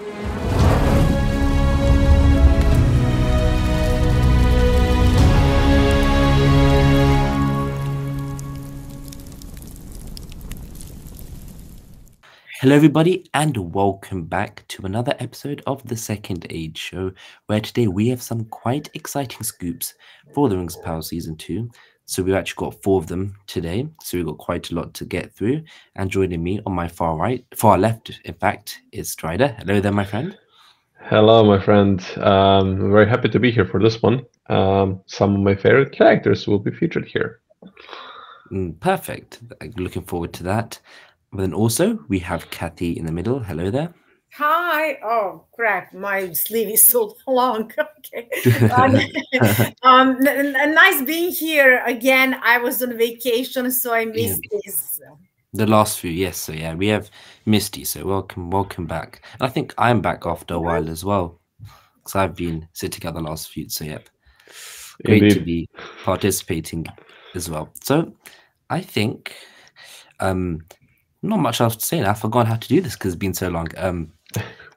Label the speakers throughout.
Speaker 1: Hello, everybody, and welcome back to another episode of the Second Age Show, where today we have some quite exciting scoops for the Rings of Power Season 2. So we've actually got 4 of them today, so we've got quite a lot to get through. And joining me on my far left, in fact, is Strider. Hello there, my friend.
Speaker 2: Hello, my friend. I'm very happy to be here for this one. Some of my favorite characters will be featured here.
Speaker 1: Perfect. Looking forward to that. But then also, we have Cathy in the middle. Hello there.
Speaker 3: Hi. Oh, crap. My sleeve is so long. Okay. Nice being here again. I was on vacation, so I missed this.
Speaker 1: The last few, yes. So yeah, we have Misty. So welcome back. And I think I'm back after a while as well, because I've been sitting at the last few. So yep, great
Speaker 2: Indeed.
Speaker 1: to be participating as well. So I think not much else to say now. I've forgotten how to do this because it's been so long.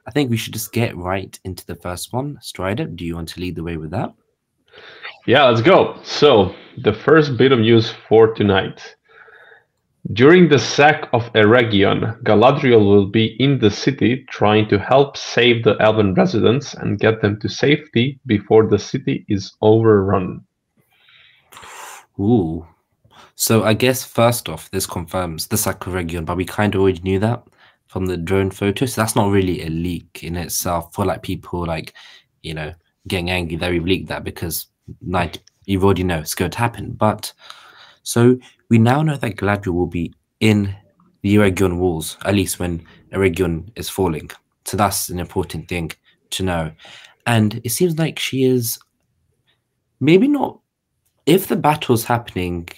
Speaker 1: I think we should just get right into the first one. Strider, do you want to lead the way with that?
Speaker 2: Yeah, let's go. So, the first bit of news for tonight. During the sack of Eregion, Galadriel will be in the city trying to help save the elven residents and get them to safety before the city is overrun.
Speaker 1: Ooh. So I guess first off, this confirms the sack of Eregion, but we kind of already knew that from the drone photos. So that's not really a leak in itself for like people like, you know, getting angry that we've leaked that because you already know it's going to happen. But so we now know that Galadriel will be in the Eregion walls, at least when Eregion is falling. So that's an important thing to know. And it seems like she is maybe not, if the battle's happening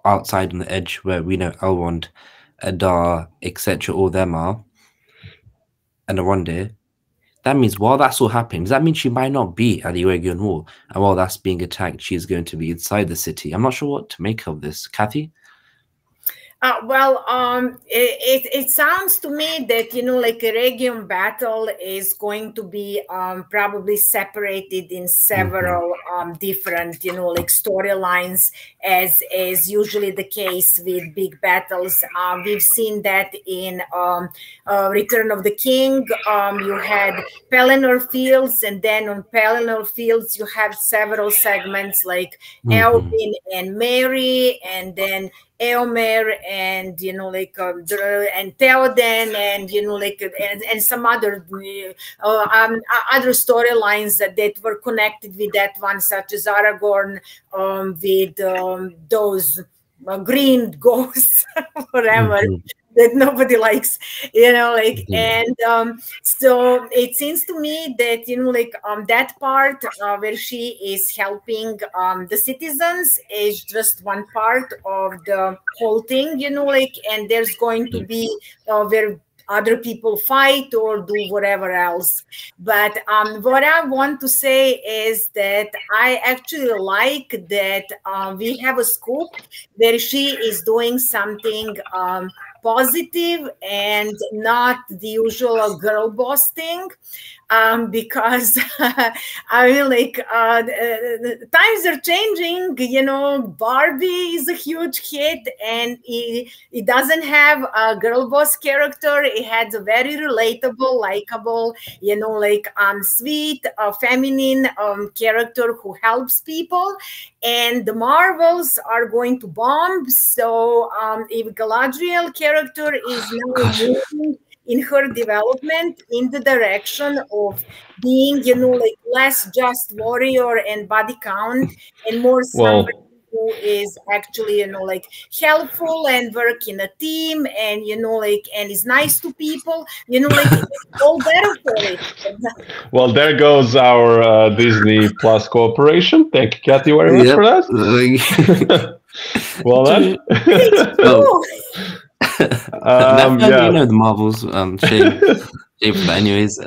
Speaker 1: outside on the edge where we know Elrond, Adar, etc., all them are, and Arondir, that means while that's all happening, does that mean she might not be at the Eregion wall? And while that's being attacked, she's going to be inside the city. I'm not sure what to make of this. Cathy?
Speaker 3: It sounds to me that, you know, like a Eregion battle is going to be probably separated in several different, you know, like storylines, as is usually the case with big battles. We've seen that in Return of the King. You had Pelennor Fields, and then on Pelennor Fields you have several segments like Elwin and Merry, and then Eomer, and you know, like and Theoden, and you know, like and some other other storylines that were connected with that one, such as Aragorn with those green ghosts, whatever. That nobody likes, you know, like, and so it seems to me that, you know, like that part where she is helping the citizens is just one part of the whole thing, you know, like, and there's going to be where other people fight or do whatever else. But what I want to say is that I actually like that we have a scoop where she is doing something positive and not the usual girl boss thing, because I mean, like times are changing, you know. Barbie is a huge hit, and it doesn't have a girl boss character. It has a very relatable, likable, you know, like sweet, feminine character who helps people. And the Marvels are going to bomb. So if Galadriel character is now moving in her development in the direction of being, you know, like less just warrior and body count, and more somebody who is actually, you know, like helpful and work in a team, and you know, like, and is nice to people, you know, like it's all better for it.
Speaker 2: Well, there goes our Disney Plus cooperation. Thank you, Cathy, very much for that. Well then.
Speaker 1: Yeah. You know the Marvels. Shame for that. Anyways,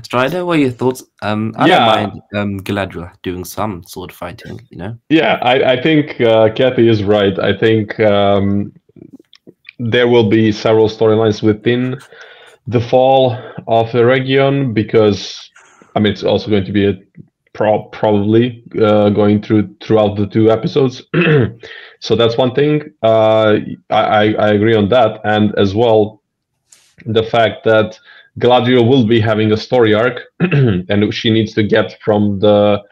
Speaker 1: Strider, what are your thoughts? I don't mind Galadriel doing some sword fighting, you know?
Speaker 2: Yeah, I think Cathy is right. I think there will be several storylines within the fall of the region, because I mean it's also going to be a probably going throughout the 2 episodes. So that's one thing. I agree on that, and as well the fact that Galadriel will be having a story arc, and she needs to get from the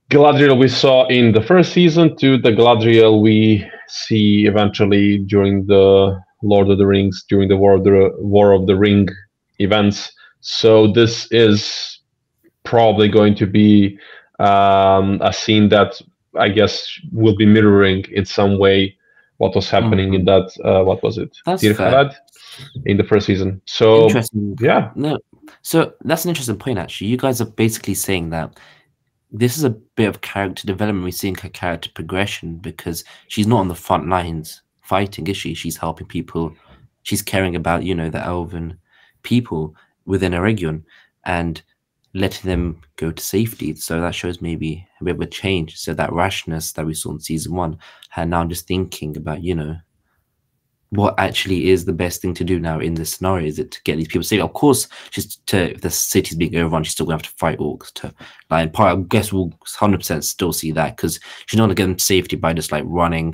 Speaker 2: Galadriel we saw in the first season to the Galadriel we see eventually during the Lord of the Rings, during the War of the Ring events. So this is probably going to be a scene that I guess will be mirroring in some way what was happening in that what was it?
Speaker 1: That's
Speaker 2: Tir
Speaker 1: fair.
Speaker 2: Harad in the first season. So
Speaker 1: Interesting.
Speaker 2: yeah.
Speaker 1: No. So that's an interesting point, actually. You guys are basically saying that this is a bit of character development. We're seeing her character progression because she's not on the front lines fighting, is she? She's helping people. She's caring about, you know, the elven people within a region and letting them go to safety. So that shows maybe a bit of a change. So that rashness that we saw in season 1, her now just thinking about, you know, what actually is the best thing to do now in this scenario? Is it to get these people safe? Of course, if the city's being overrun, she's still gonna have to fight orcs to like. I guess we'll 100% still see that because she's not gonna get them to safety by just like running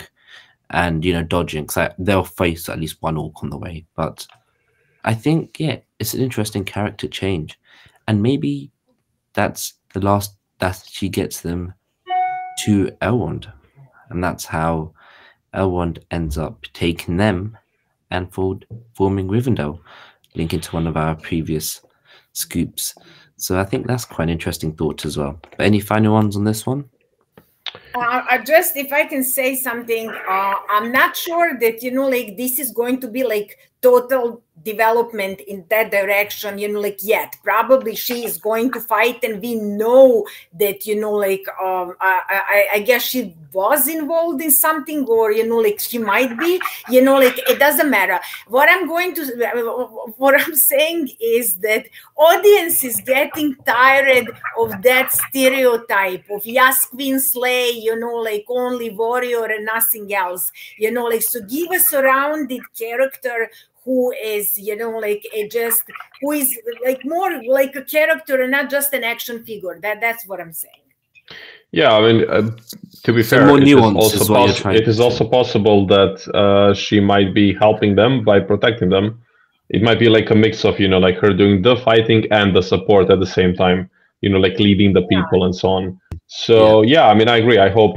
Speaker 1: and, you know, dodging. Because they'll face at least one orc on the way. But I think, yeah, it's an interesting character change, and maybe that's the last that she gets them to Elrond, and that's how Elrond ends up taking them and forming Rivendell, linking to one of our previous scoops. So I think that's quite an interesting thought as well. But any final ones on this one?
Speaker 3: Just if I can say something, I'm not sure that, you know, like this is going to be like total development in that direction, you know, like yet. Probably she is going to fight, and we know that, you know, like I guess she was involved in something, or, you know, like she might be, you know, like it doesn't matter. What I'm saying is that audience is getting tired of that stereotype of yes, queen slay, you know, like only warrior and nothing else, you know, like, so give us a rounded character who is, you know, like who is like more like a character and not just an action figure. That's what I'm saying.
Speaker 2: Yeah, I mean, to be fair,
Speaker 1: more
Speaker 2: it
Speaker 1: nuance is what you're trying
Speaker 2: it is also possible that she might be helping them by protecting them. It might be like a mix of, you know, like her doing the fighting and the support at the same time, you know, like leading the people and so on. So yeah, I mean, I agree. I hope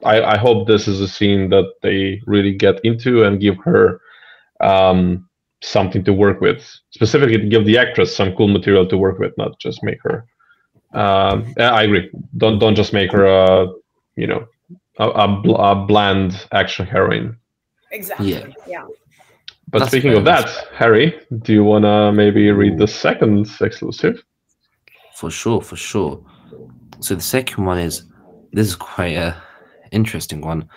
Speaker 2: I hope this is a scene that they really get into and give her something to work with, specifically to give the actress some cool material to work with, not just make her. I agree. Don't just make her you know, a bland action heroine.
Speaker 3: Exactly. Yeah.
Speaker 2: But that's speaking of that, Harry, do you wanna maybe read the second exclusive?
Speaker 1: For sure. So the second one this is quite a interesting one.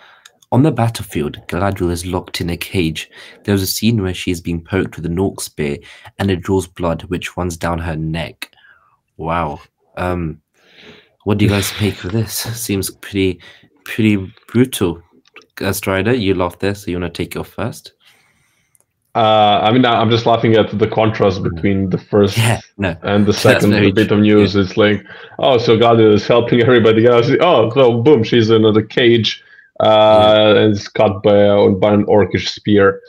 Speaker 1: On the battlefield, Galadriel is locked in a cage. There's a scene where she is being poked with an orc spear and it draws blood which runs down her neck. Wow. What do you guys make of this? Seems pretty brutal. Strider, you laughed there, so you want to take your first?
Speaker 2: I mean, I'm just laughing at the contrast between the first and the second bit of news. It's like, oh, so Galadriel is helping everybody else. Oh, so boom, she's in the cage and is cut by an orcish spear.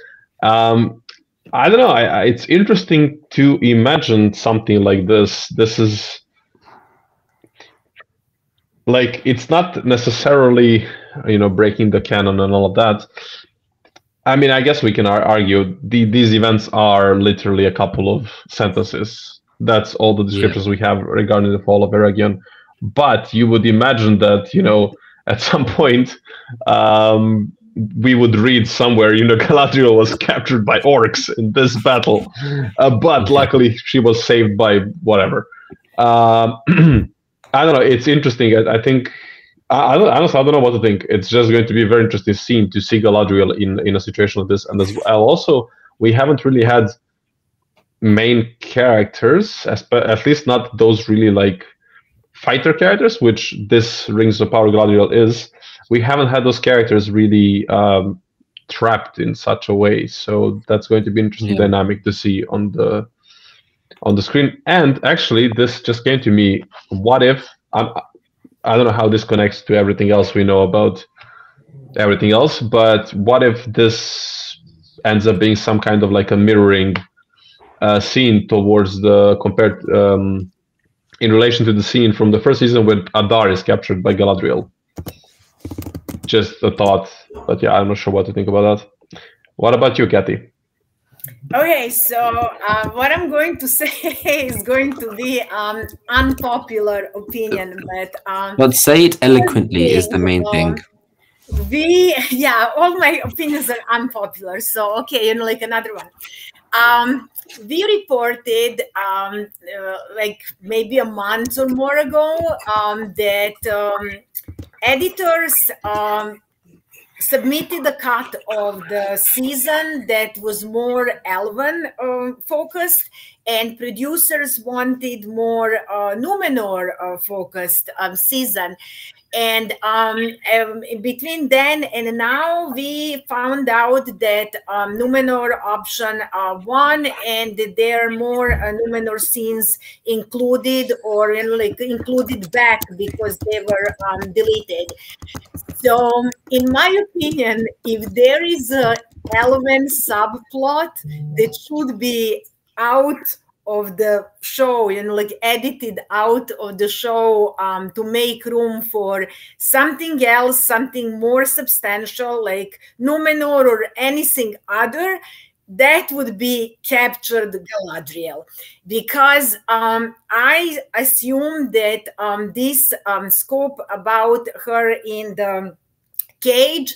Speaker 2: I don't know. It's interesting to imagine something like this. This is like, it's not necessarily, you know, breaking the canon and all of that. I mean, I guess we can argue these events are literally a couple of sentences. That's all the descriptions we have regarding the fall of Eregion. But you would imagine that, you know, at some point, we would read somewhere, you know, Galadriel was captured by orcs in this battle, but luckily she was saved by whatever. I don't know. It's interesting. I think. Honestly, I don't know what to think. It's just going to be a very interesting scene to see Galadriel in a situation like this. And as well, also, we haven't really had main characters, at least not those really like fighter characters, which this Rings of Power Galadriel is. We haven't had those characters really trapped in such a way. So that's going to be interesting dynamic to see on the screen. And actually, this just came to me. What if I don't know how this connects to everything else we know about everything else, but what if this ends up being some kind of like a mirroring scene towards the compared in relation to the scene from the first season when Adar is captured by Galadriel? Just a thought, but yeah, I'm not sure what to think about that. What about you, Cathy?
Speaker 3: Okay, so what I'm going to say is going to be unpopular opinion,
Speaker 1: but say it eloquently is the main thing.
Speaker 3: All my opinions are unpopular. So okay, like another one. We reported like maybe a month or more ago that editors submitted a cut of the season that was more Elven focused, and producers wanted more Numenor focused season. And between then and now, we found out that Numenor option won, and there are more Numenor scenes included or included back because they were deleted. So, in my opinion, if there is a element subplot that should be out of the show, like edited out of the show to make room for something else, something more substantial, like Numenor or anything other, that would be captured Galadriel, because I assume that this scope about her in the cage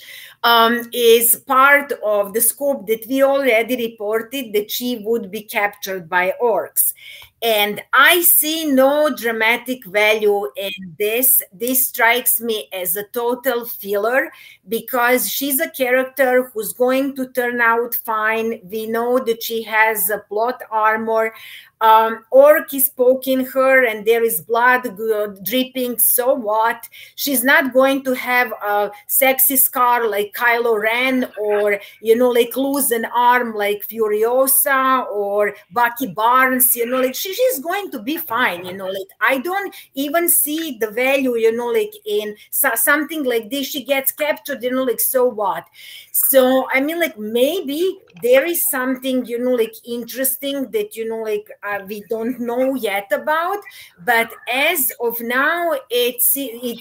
Speaker 3: is part of the scope that we already reported that she would be captured by orcs. And I see no dramatic value in this. This strikes me as a total filler because she's a character who's going to turn out fine. We know that she has a plot armor. Orc is poking her and there is blood dripping. So what? She's not going to have a sexy scar like Kylo Ren, or like lose an arm like Furiosa or Bucky Barnes. Like she's going to be fine. Like I don't even see the value. Like in something like this, she gets captured. Like so what? So I mean, like maybe there is something like interesting that like we don't know yet about, but as of now, it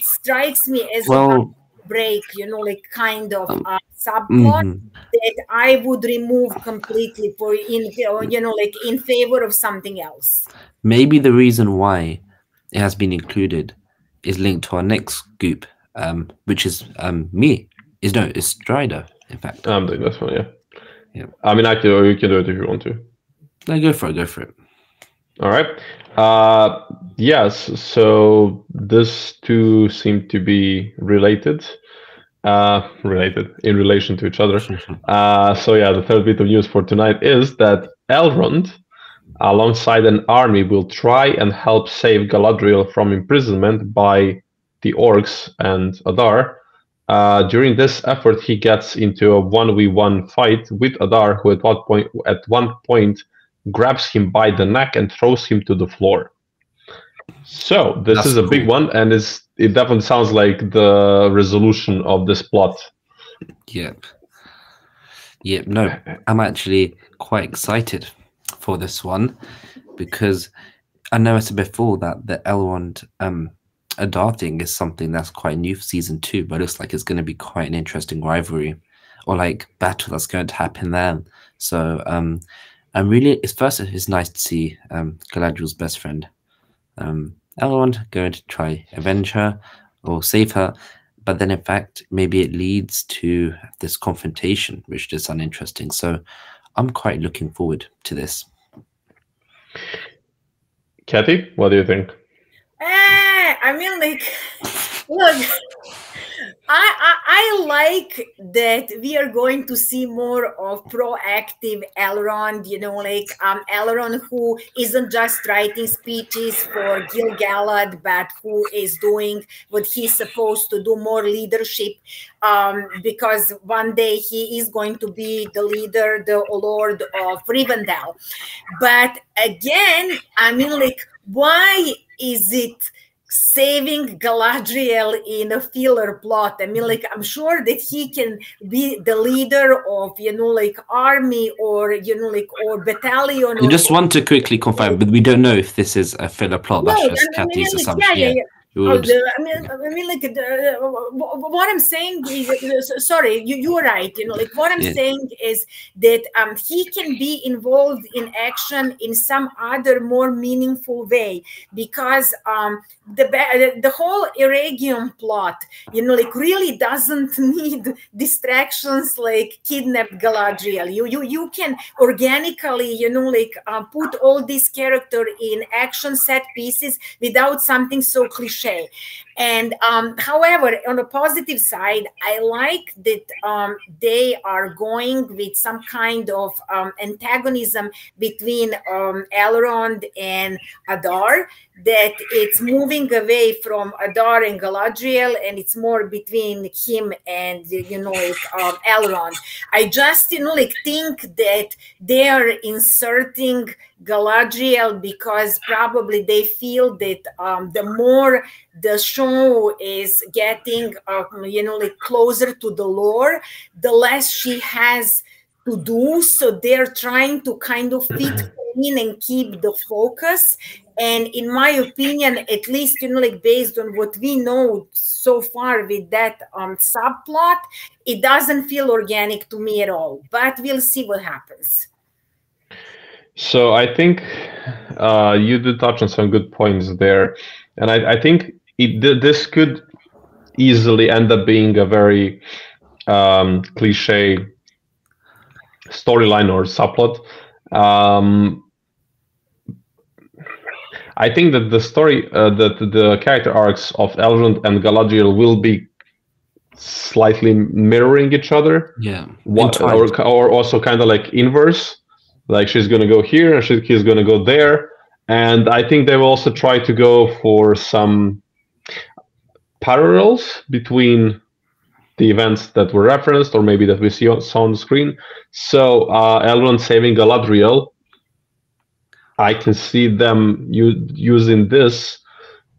Speaker 3: strikes me as a break, like kind of subplot that I would remove completely for like in favor of something else.
Speaker 1: Maybe the reason why it has been included is linked to our next scoop, which is it's Strider, in fact.
Speaker 2: I'm doing this one, yeah. I mean, you can do it if you want to.
Speaker 1: No, go for it.
Speaker 2: All right. Yes. So these two seem to be related in relation to each other. So yeah, the third bit of news for tonight is that Elrond, alongside an army, will try and help save Galadriel from imprisonment by the orcs and Adar. During this effort, he gets into a 1v1 fight with Adar, who at one point grabs him by the neck and throws him to the floor. So this is a big one, and it definitely sounds like the resolution of this plot.
Speaker 1: Yep. No, I'm actually quite excited for this one because I know I said before that the Elrond Adar thing is something that's quite new for season 2, but it looks like it's going to be quite an interesting rivalry or like battle that's going to happen there. So I'm really, it's nice to see Galadriel's best friend Elrond going to try avenge her or save her, but then in fact maybe it leads to this confrontation, which is uninteresting. So I'm quite looking forward to this.
Speaker 2: Cathy, what do you think?
Speaker 3: I mean, like, look, I like that we are going to see more of proactive Elrond, like Elrond who isn't just writing speeches for Gil-galad, but who is doing what he's supposed to do, more leadership, because one day he is going to be the leader, the Lord of Rivendell. But again, I mean, like, why is it saving Galadriel in a filler plot? I mean, like, I'm sure that he can be the leader of, like, army or, like, or battalion.
Speaker 1: You just want to quickly confirm, but we don't know if this is a filler plot.
Speaker 3: No,
Speaker 1: That's just
Speaker 3: I mean,
Speaker 1: Cathy's
Speaker 3: like,
Speaker 1: assumption.
Speaker 3: yeah.
Speaker 1: We'll just-
Speaker 3: I mean, like, what I'm saying is, sorry, you're right. Like, what I'm saying is that he can be involved in action in some other more meaningful way, because the whole Eregion plot, like, really doesn't need distractions like kidnap Galadriel. You can organically, like, put all these character in action set pieces without something so cliche. And however, on the positive side, I like that they are going with some kind of antagonism between Elrond and Adar, that it's moving away from Adar and Galadriel, and it's more between him and like Elrond. I just like think that they are inserting Galadriel because probably they feel that the more the show is getting like closer to the lore, the less she has to do. So they're trying to kind of fit in and keep the focus. And in my opinion, at least, like, based on what we know so far with that subplot, it doesn't feel organic to me at all. But we'll see what happens.
Speaker 2: So I think you did touch on some good points there. And I think this could easily end up being a very cliche storyline or subplot. I think that the story, that the character arcs of Elrond and Galadriel will be slightly mirroring each other.
Speaker 1: Yeah.
Speaker 2: Or also kind of like inverse. Like, she's going to go here and he's going to go there. And I think they will also try to go for some parallels between the events that were referenced, or maybe that we saw on the screen. So Elrond saving Galadriel, I can see them using this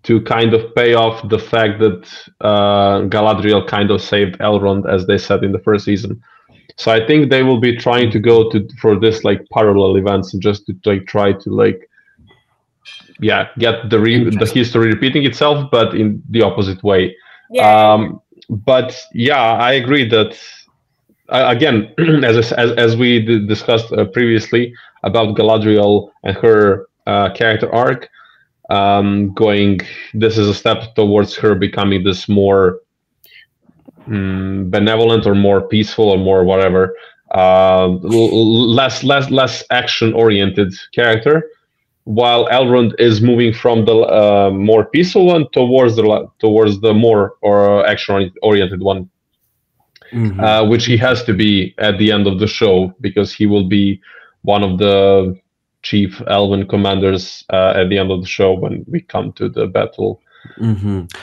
Speaker 2: to kind of pay off the fact that Galadriel kind of saved Elrond, as they said in the first season. So I think they will be trying to go for this like parallel events, just to like try to like get the history repeating itself, but in the opposite way.
Speaker 3: Yeah.
Speaker 2: But yeah, I agree that again, as we discussed previously about Galadriel and her character arc, this is a step towards her becoming this more benevolent or more peaceful or more whatever, less action oriented character, while Elrond is moving from the more peaceful one towards the more action oriented one. Mm-hmm. Which he has to be at the end of the show, because he will be one of the chief elven commanders at the end of the show when we come to the battle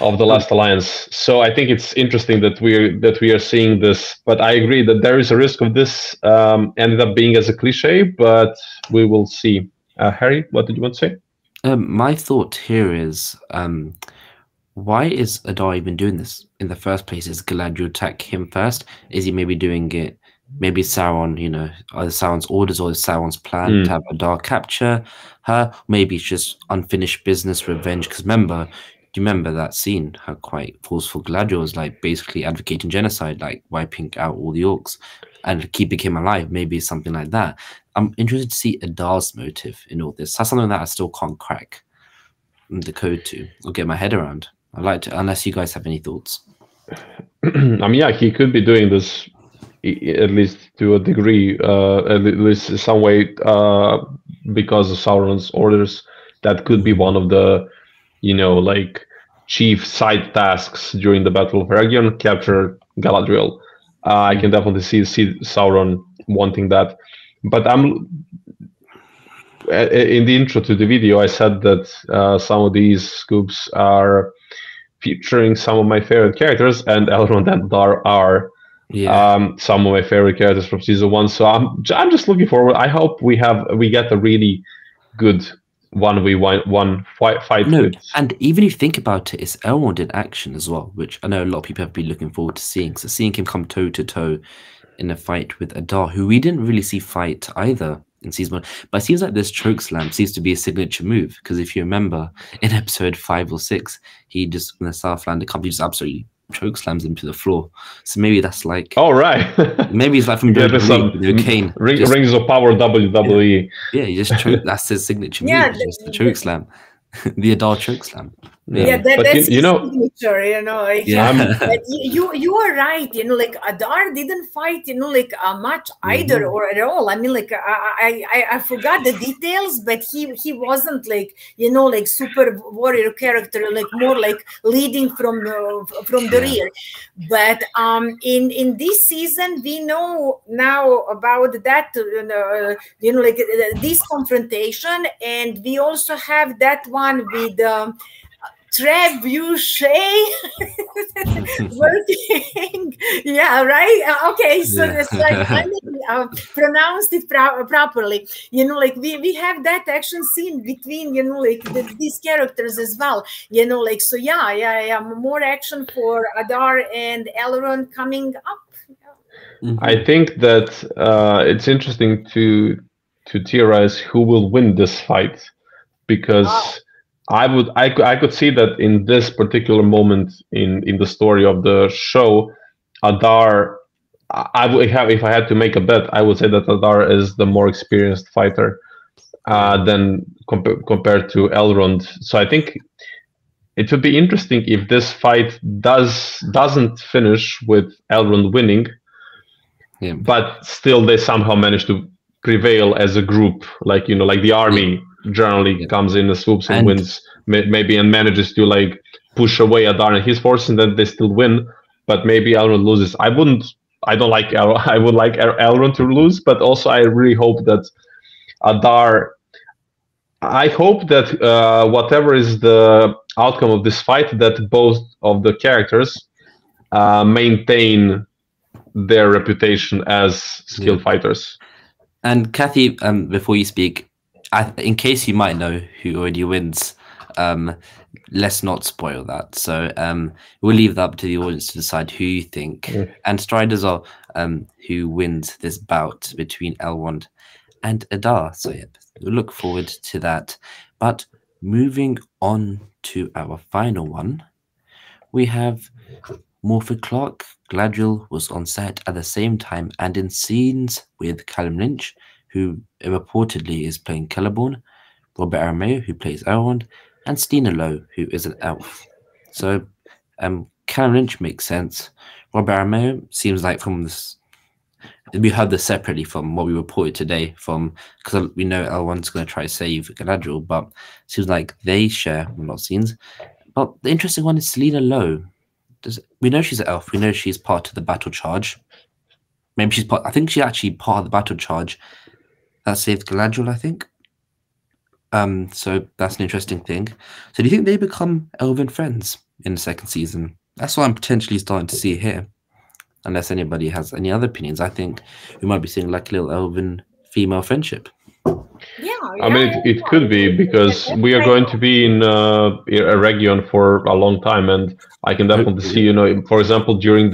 Speaker 2: of the Last Alliance. So I think it's interesting that we are seeing this, but I agree that there is a risk of this ended up being as a cliche, but we will see. Harry, what did you want to say?
Speaker 1: My thought here is, why is Adar even doing this in the first place? Is Galadriel attack him first? Is he maybe doing it? Maybe Sauron, either Sauron's orders or Sauron's plan to have Adar capture her. Maybe it's just unfinished business, revenge. Because do you remember that scene? How quite forceful Galadriel was, like basically advocating genocide, like wiping out all the orcs and keeping him alive. Maybe something like that. I'm interested to see Adar's motive in all this. That's something that I still can't crack the code to or get my head around. I'd like to, unless you guys have any thoughts.
Speaker 2: I mean, yeah, he could be doing this at least to a degree, at least some way, because of Sauron's orders. That could be one of the, like chief side tasks during the Battle of Eregion, capture Galadriel. I can definitely see Sauron wanting that. But in the intro to the video, I said that some of these scoops are featuring some of my favorite characters, and Elrond and Dar are some of my favorite characters from season 1. So I'm just looking forward. I hope we get a really good 1v1 fight.
Speaker 1: No,
Speaker 2: with.
Speaker 1: and even if you think about it, it's Elrond in action as well, which I know a lot of people have been looking forward to seeing. So seeing him come toe to toe in a fight with Adar, who we didn't really see fight either in season 1, but it seems like this choke slam seems to be a signature move, because if you remember in episode 5 or 6, he just, when the Southland company just absolutely choke slams him to the floor. So maybe that's like,
Speaker 2: oh right,
Speaker 1: maybe it's like from Kane
Speaker 2: Rings of Power WWE.
Speaker 1: Yeah, he just choke. That's his signature move. Just the choke slam, the Adar choke slam.
Speaker 3: Yeah, that's you know, signature, you know. Like, you are right. You know, like Adar didn't fight, you know, like much either or at all. I mean, like I forgot the details, but he wasn't like, you know, like super warrior character, like more like leading from the rear. But in this season, we know now about that, you know, like this confrontation, and we also have that one with. Trebuchet working. Yeah, right. Okay, so it's like I pronounced it properly. You know, like we have that action scene between, you know, like these characters as well. You know, like so. Yeah. More action for Adar and Elrond coming up.
Speaker 2: I think that it's interesting to theorize who will win this fight, because. I could see that in this particular moment in the story of the show, Adar, if I had to make a bet, I would say that Adar is the more experienced fighter than compared to Elrond. So I think it would be interesting if this fight doesn't finish with Elrond winning, but still they somehow manage to prevail as a group, like, you know, like the army. Generally comes in and swoops and wins, maybe, and manages to like push away Adar and his force, and then they still win. But maybe Elrond loses. I would like Elrond to lose, but also I really hope that Adar. I hope that whatever is the outcome of this fight, that both of the characters maintain their reputation as skilled fighters.
Speaker 1: And Cathy, before you speak, in case you might know who already wins, let's not spoil that. So we'll leave that up to the audience to decide who you think. And Striders are who wins this bout between Elrond and Adar. So we'll look forward to that. But moving on to our final one, we have Morfydd Clark. Galadriel was on set at the same time and in scenes with Callum Lynch, who reportedly is playing Celeborn, Robert Aramayo, who plays Elrond, and Stina Lowe, who is an elf. So Callum Lynch makes sense. Robert Aramayo seems like from this, we heard this separately from what we reported today, because we know Elrond's going to try to save Galadriel, but it seems like they share a lot of scenes. But the interesting one is Stina Lowe. We know she's an elf. We know she's part of the battle charge. Maybe she's part. I think she's actually part of the battle charge that saved Galadriel, I think. So that's an interesting thing. So do you think they become elven friends in the second season? That's what I'm potentially starting to see here. Unless anybody has any other opinions, I think we might be seeing like a little elven female friendship.
Speaker 2: I mean, it could be, because we are going to be in Eregion for a long time, and I can definitely see, you know, for example, during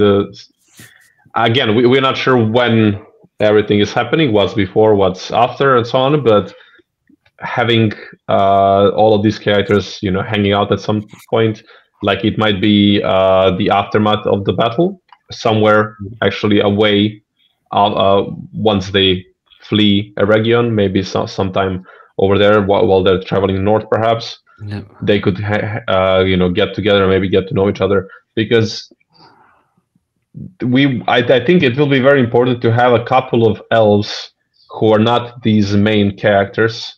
Speaker 2: again, we're not sure when everything is happening, what's before, what's after, and so on, but having all of these characters, you know, hanging out at some point, like it might be the aftermath of the battle, somewhere actually away once they flee Eregion, maybe sometime over there while they're traveling north, perhaps. They could you know, get together, maybe get to know each other, because I think it will be very important to have a couple of elves who are not these main characters,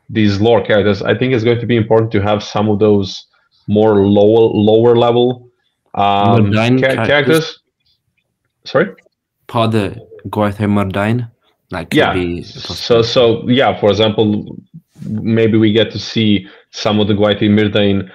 Speaker 2: these lore characters. I think it's going to be important to have some of those more lower level
Speaker 1: Mundane
Speaker 2: characters. Sorry?
Speaker 1: Part of the Guartho Mundane. That could
Speaker 2: Yeah.
Speaker 1: be
Speaker 2: So yeah, for example, maybe we get to see some of the Guaiti Myrdain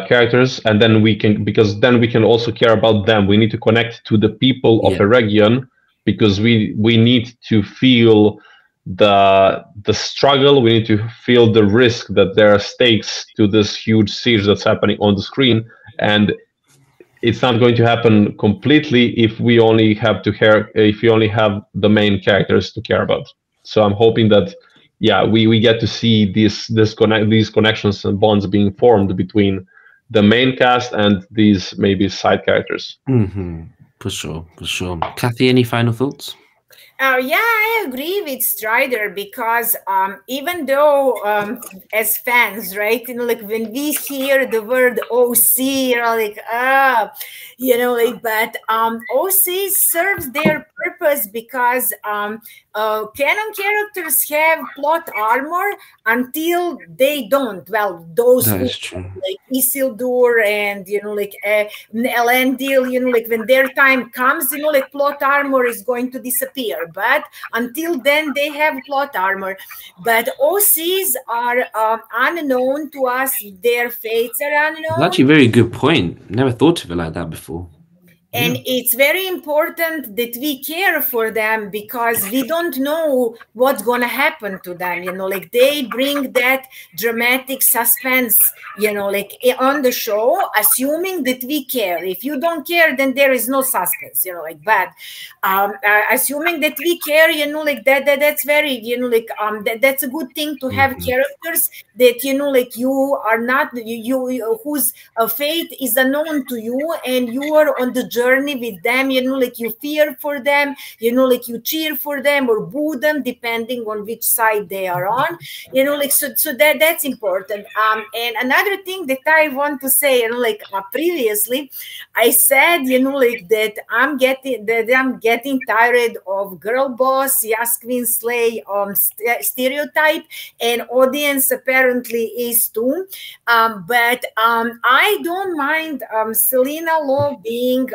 Speaker 2: characters, and then we can, because then we can also care about them. We need to connect to the people of a region, because we need to feel the struggle. We need to feel the risk, that there are stakes to this huge siege that's happening on the screen, and it's not going to happen completely if we only have the main characters to care about. So I'm hoping that, yeah, we get to see these connections and bonds being formed between the main cast and these maybe side characters.
Speaker 1: For sure, for sure. Cathy, any final thoughts?
Speaker 3: Yeah, I agree with Strider, because even though as fans, right, like when we hear the word OC, you're like, like, but OC serves their purpose, because canon characters have plot armor until they don't. Well, those
Speaker 1: That
Speaker 3: who
Speaker 1: is true.
Speaker 3: like Isildur and like Elendil, like when their time comes, like plot armor is going to disappear. But until then, they have plot armor. But OCs are unknown to us. Their fates are unknown.
Speaker 1: That's actually a very good point. Never thought of it like that before.
Speaker 3: And it's very important that we care for them, because we don't know what's going to happen to them. Like they bring that dramatic suspense, like on the show, assuming that we care. If you don't care, then there is no suspense, like, but assuming that we care, like that's very, like, that's a good thing to have characters that, like you are not, you whose fate is unknown to you, and you are on the journey with them, like you fear for them, like you cheer for them or boo them, depending on which side they are on, like, so that's important. And another thing that I want to say, like previously I said, like that I'm getting tired of girl boss, Yas Queen Slay stereotype, and audience apparently is too. But I don't mind Selena Law being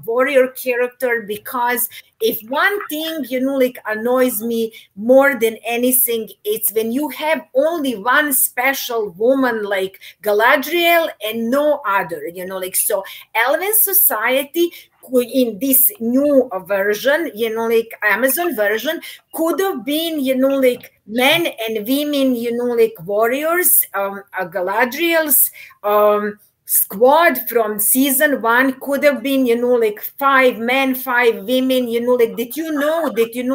Speaker 3: warrior character, because if one thing, like annoys me more than anything, it's when you have only one special woman like Galadriel and no other, like, so Elven society in this new version, like Amazon version, could have been, like men and women, like warriors, Galadriel's squad from season 1 could have been, like 5 men, 5 women, like that,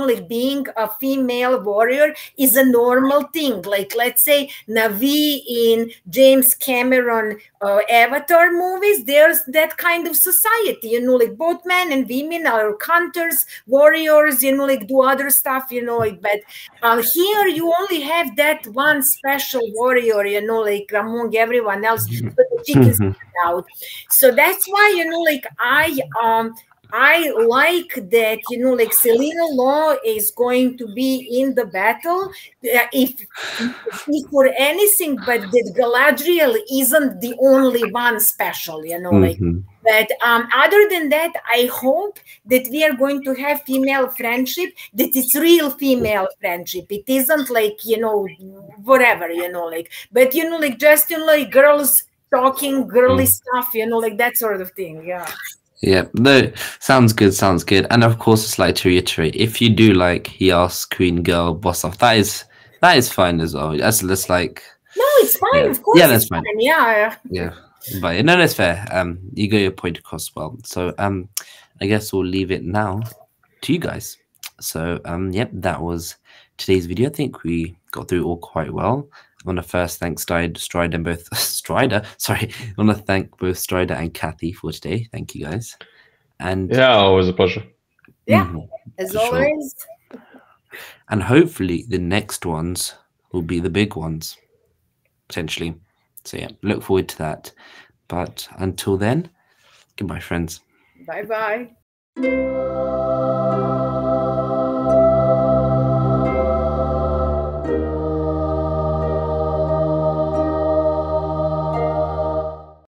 Speaker 3: like being a female warrior is a normal thing. Like, let's say Navi in James Cameron Avatar movies, there's that kind of society, like both men and women are hunters, warriors, like do other stuff, like, but here you only have that one special warrior, like among everyone else, but the chickens out. So that's why, like I like that, like Selena Law is going to be in the battle, if for anything, but that Galadriel isn't the only one special, like. But other than that, I hope that we are going to have female friendship, that it's real female friendship. It isn't like, whatever, like, but, like just, like girls talking girly stuff, like that sort of thing. Yeah.
Speaker 1: Yeah, no, sounds good, sounds good. And of course, it's like to reiterate, if you do like he asks Queen Girl boss off, that is fine as well. That's like
Speaker 3: no, it's fine, of course.
Speaker 1: Yeah, that's fine.
Speaker 3: Yeah.
Speaker 1: But no, that's fair. You got your point across well. So I guess we'll leave it now to you guys. So yep, that was today's video. I think we got through it all quite well. I want to first thank Strider and both Strider. Sorry, I want to thank both Strider and Cathy for today. Thank you guys. And
Speaker 2: yeah, always a pleasure.
Speaker 3: Yeah, as always.
Speaker 1: Sure. And hopefully the next ones will be the big ones, potentially. So yeah, look forward to that. But until then, goodbye, friends.
Speaker 3: Bye-bye.